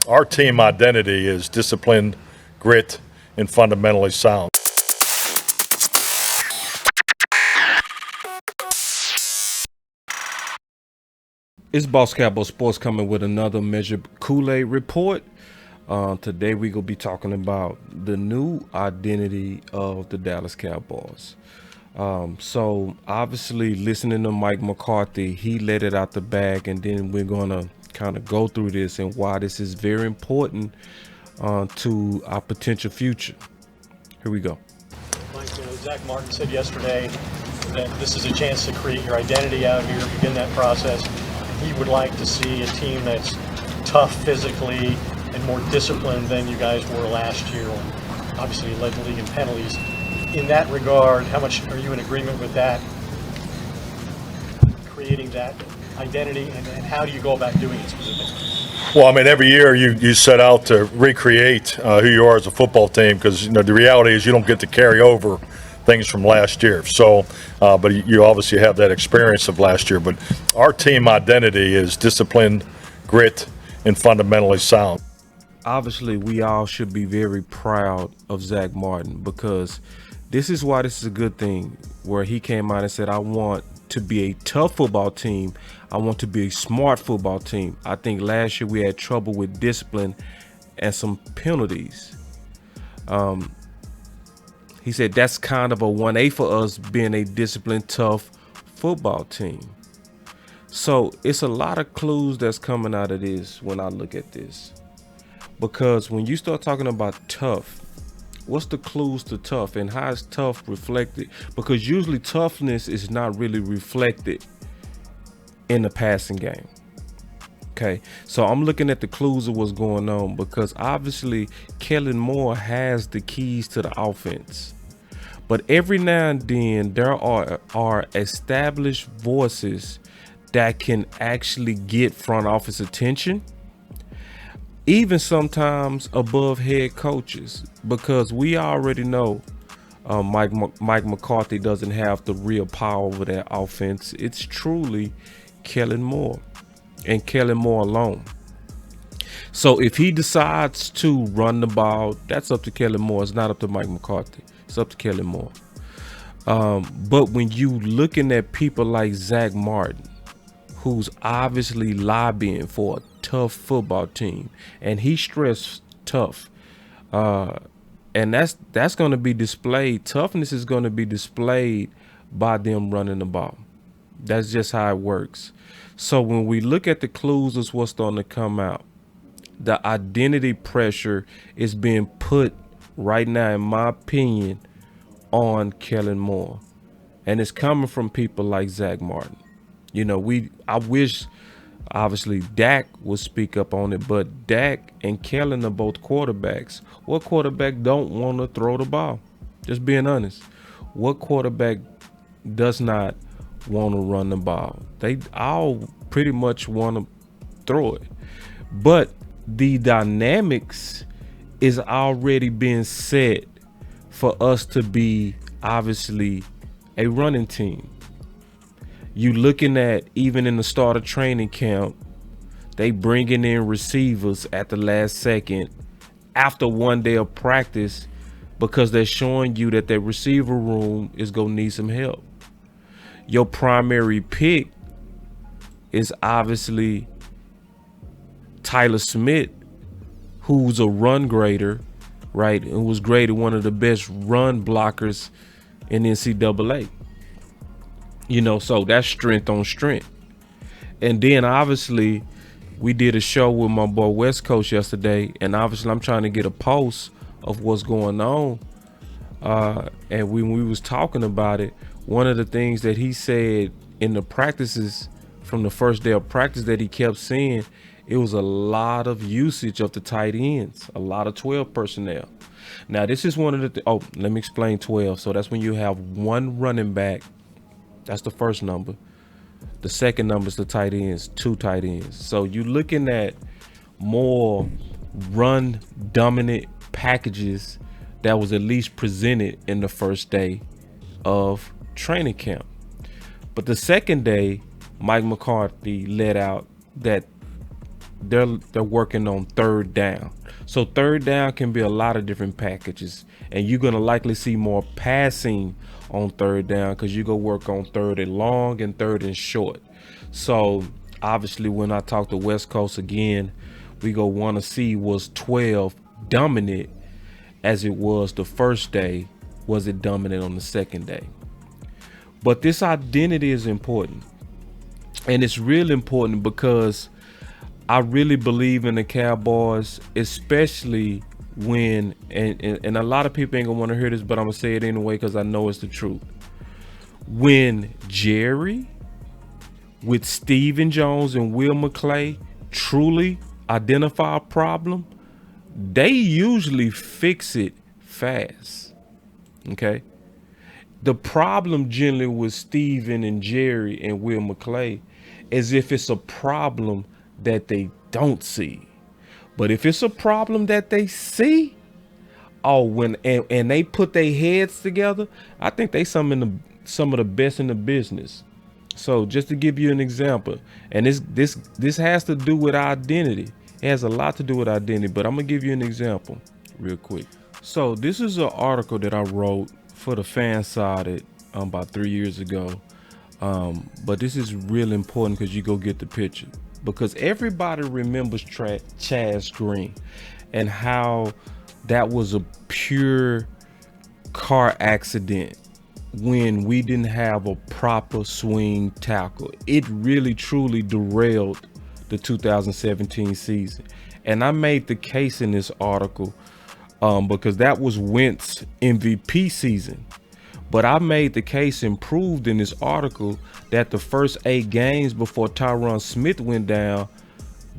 Our team identity is disciplined, grit, and fundamentally sound. It's Boss Cowboy Sports coming with another measured Kool-Aid report. Today we gonna be talking about the new identity of the Dallas Cowboys. So obviously, listening to Mike McCarthy, he let it out the bag, and then we're gonna kind of go through this and why this is very important to our potential future. Here we go. Mike, Zack Martin said yesterday that this is a chance to create your identity out here, begin that process. He would like to see a team that's tough physically and more disciplined than you guys were last year. Obviously, you led the league in penalties. In that regard, how much are you in agreement with that, creating that identity, and how do you go about doing it specifically? Well, I mean, every year you set out to recreate who you are as a football team because, the reality is you don't get to carry over things from last year. So, but you obviously have that experience of last year. But our team identity is disciplined, grit, and fundamentally sound. Obviously, we all should be very proud of Zack Martin because this is why this is a good thing, where he came out and said, I want to be a tough football team. I want to be a smart football team. I think last year we had trouble with discipline and some penalties. He said that's kind of a 1A for us being a disciplined, tough football team. So it's a lot of clues that's coming out of this when I look at this. Because when you start talking about tough, what's the clues to tough and how is tough reflected? Because usually toughness is not really reflected in the passing game. Okay, so I'm looking at the clues of what's going on because obviously Kellen Moore has the keys to the offense. But every now and then there are established voices that can actually get front office attention, even sometimes above head coaches, because we already know Mike McCarthy doesn't have the real power over that offense. It's truly Kellen Moore and Kellen Moore alone. So if he decides to run the ball, that's up to Kellen Moore. It's not up to Mike McCarthy. It's up to Kellen Moore. But when you looking at people like Zack Martin, who's obviously lobbying for a tough football team, and he stressed tough, and that's going to be displayed. Toughness is going to be displayed by them running the ball. That's just how it works. So when we look at the clues of what's starting to come out, the identity pressure is being put right now, in my opinion, on Kellen Moore, and it's coming from people like Zack Martin. I wish obviously Dak would speak up on it, but Dak and Kellen are both quarterbacks. What quarterback don't want to throw the ball? Just being honest. What quarterback does not want to run the ball? They all pretty much want to throw it. But the dynamics is already being set for us to be obviously a running team. You looking at, even in the start of training camp, they bringing in receivers at the last second after one day of practice because they're showing you that their receiver room is going to need some help. Your primary pick is obviously Tyler Smith, who's a run grader, right? And was graded one of the best run blockers in NCAA. So that's strength on strength. And then obviously we did a show with my boy West Coast yesterday, and obviously I'm trying to get a pulse of what's going on. And when we was talking about it, one of the things that he said in the practices from the first day of practice that he kept seeing, it was a lot of usage of the tight ends, a lot of 12 personnel. Now this is one of the let me explain 12. So that's when you have one running back. That's the first number. The second number is the tight ends, 2 tight ends. So you're looking at more run dominant packages that was at least presented in the first day of training camp. But the second day, Mike McCarthy let out that they're working on third down. So third down can be a lot of different packages, and you're gonna likely see more passing on third down because you go work on third and long and third and short. So obviously, when I talk to West Coast again, we go want to see, was 12 dominant as it was the first day? Was it dominant on the second day? But this identity is important, and it's really important because I really believe in the Cowboys, especially when, and a lot of people ain't gonna want to hear this, but I'm gonna say it anyway because I know it's the truth. When Jerry with Stephen Jones and Will McClay truly identify a problem, they usually fix it fast. Okay. The problem generally with Stephen and Jerry and Will McClay is if it's a problem that they don't see. But if it's a problem that they see, and they put their heads together, I think they some of the best in the business. So just to give you an example, and this has to do with identity. It has a lot to do with identity, but I'm gonna give you an example real quick. So this is an article that I wrote for the Fansided about 3 years ago. But this is real important because you go get the picture. Because everybody remembers Chaz Green and how that was a pure car accident when we didn't have a proper swing tackle. It really truly derailed the 2017 season. And I made the case in this article because that was Wentz's MVP season. But I made the case and proved in this article that the first 8 games before Tyron Smith went down,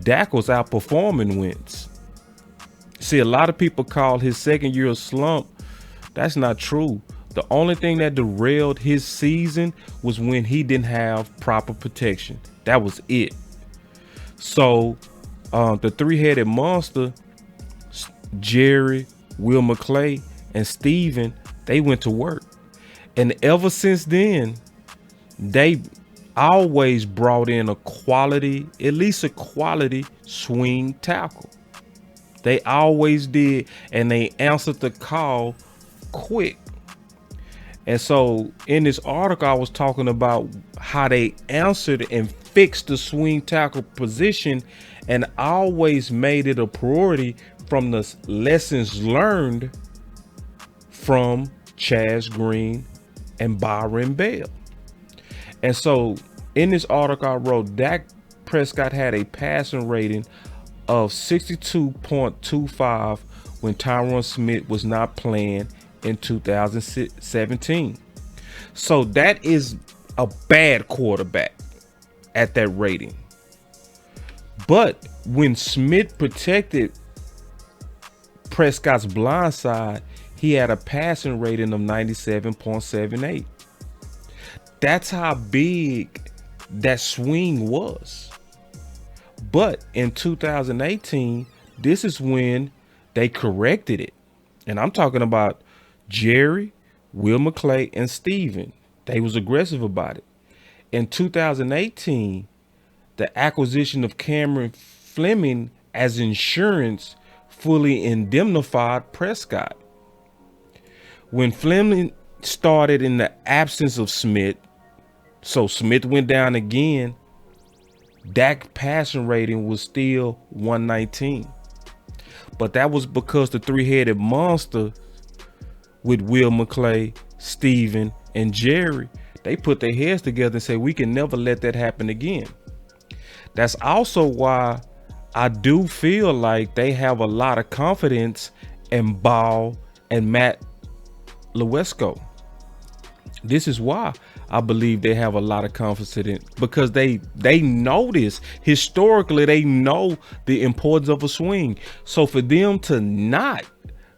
Dak was outperforming Wentz. See, a lot of people call his second year a slump. That's not true. The only thing that derailed his season was when he didn't have proper protection. That was it. So the three-headed monster, Jerry, Will McClay, and Steven, they went to work. And ever since then, they always brought in a quality, at least a quality swing tackle. They always did, and they answered the call quick. And so in this article, I was talking about how they answered and fixed the swing tackle position and always made it a priority from the lessons learned from Chaz Green and Byron Bell. And so in this article I wrote, Dak Prescott had a passing rating of 62.25 when Tyron Smith was not playing in 2017. So that is a bad quarterback at that rating. But when Smith protected Prescott's blind side, he had a passing rating of 97.78. That's how big that swing was. But in 2018, this is when they corrected it. And I'm talking about Jerry, Will McClay, and Steven. They was aggressive about it. In 2018, the acquisition of Cameron Fleming as insurance fully indemnified Prescott. When Fleming started in the absence of Smith, so Smith went down again, Dak's passing rating was still 119. But that was because the three-headed monster with Will McClay, Steven, and Jerry, they put their heads together and said, we can never let that happen again. That's also why I do feel like they have a lot of confidence in Ball and Matt Lewesko. This is why I believe they have a lot of confidence, because they know this. Historically, they know the importance of a swing. So for them to not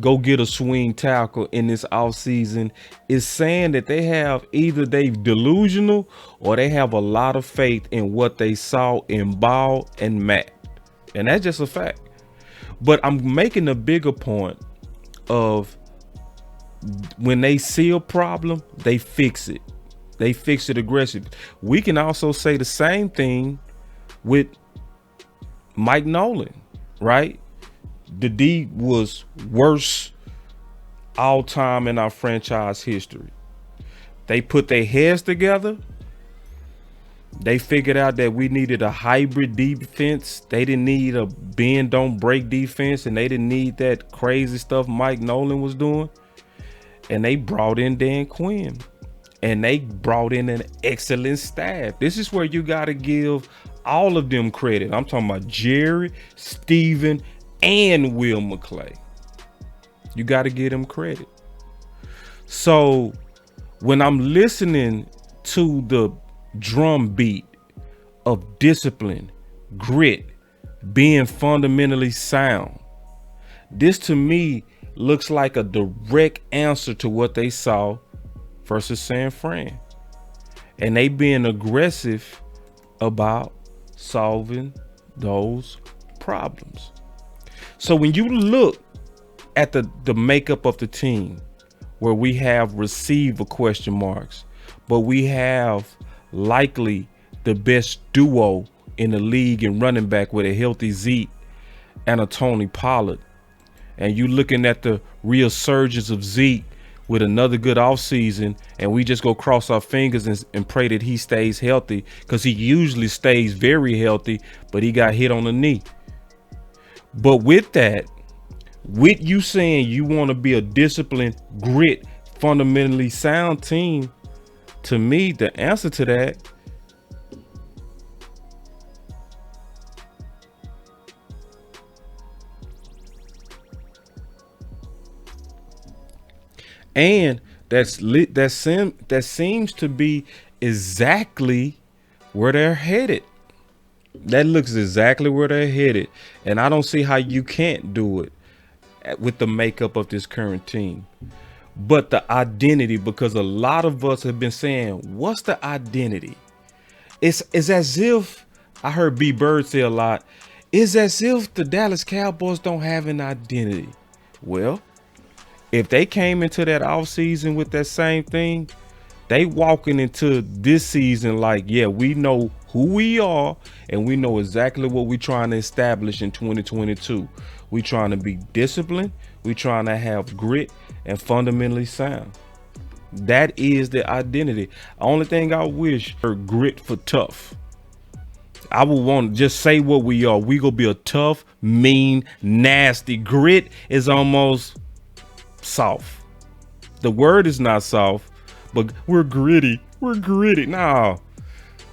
go get a swing tackle in this offseason is saying that they have either they delusional or they have a lot of faith in what they saw in Ball and Matt. And that's just a fact. But I'm making a bigger point of when they see a problem, they fix it. They fix it aggressively. We can also say the same thing with Mike Nolan, right? The D was worst all time in our franchise history. They put their heads together. They figured out that we needed a hybrid defense. They didn't need a bend don't break defense, and they didn't need that crazy stuff Mike Nolan was doing. And they brought in Dan Quinn, and they brought in an excellent staff. This is where you got to give all of them credit. I'm talking about Jerry, Steven, and Will McClay. You got to give them credit. So when I'm listening to the drum beat of discipline, grit, being fundamentally sound, this to me looks like a direct answer to what they saw versus San Fran. And they being aggressive about solving those problems. So when you look at the makeup of the team, where we have receiver question marks, but we have likely the best duo in the league in running back with a healthy Zeke and a Tony Pollard, and you looking at the resurgence of Zeke with another good offseason, and we just go cross our fingers and pray that he stays healthy, because he usually stays very healthy, but he got hit on the knee. But with that, with you saying you want to be a disciplined, grit, fundamentally sound team, to me, the answer to that and that seems to be exactly where they're headed. That looks exactly where they're headed, and I don't see how you can't do it with the makeup of this current team. But the identity, because a lot of us have been saying, what's the identity? It's as if, I heard B Bird say a lot, it's as if the Dallas Cowboys don't have an identity. Well, if they came into that offseason with that same thing, they walking into this season like, yeah, we know who we are, and we know exactly what we're trying to establish in 2022. We trying to be disciplined. We trying to have grit and fundamentally sound. That is the identity. Only thing I wish for grit for tough. I would want to just say what we are. We gonna be a tough, mean, nasty. Grit is almost soft. The word is not soft, but we're gritty. We're gritty. Nah.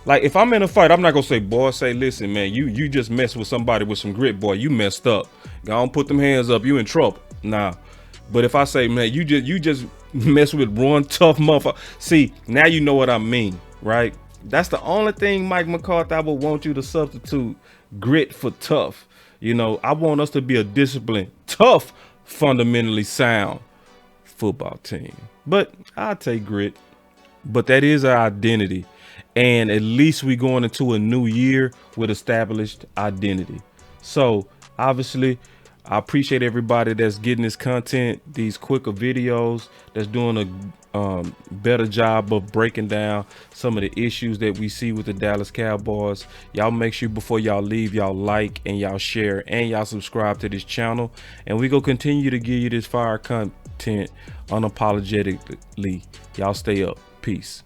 Like, if I'm in a fight, I'm not gonna say, boy, say, listen, man, you just messed with somebody with some grit, boy, you messed up. Go on, put them hands up, you in trouble. Nah. But if I say, man, you just mess with one tough motherfucker. See, now you know what I mean, right? That's the only thing, Mike McCarthy, I would want you to substitute grit for tough. You know, I want us to be a disciplined, tough, fundamentally sound football team. But I'll take grit. But that is our identity. And at least we going into a new year with established identity. So obviously, I appreciate everybody that's getting this content, these quicker videos, that's doing a better job of breaking down some of the issues that we see with the Dallas Cowboys. Y'all make sure before y'all leave, y'all like and y'all share and y'all subscribe to this channel. And we go continue to give you this fire content unapologetically. Y'all stay up. Peace.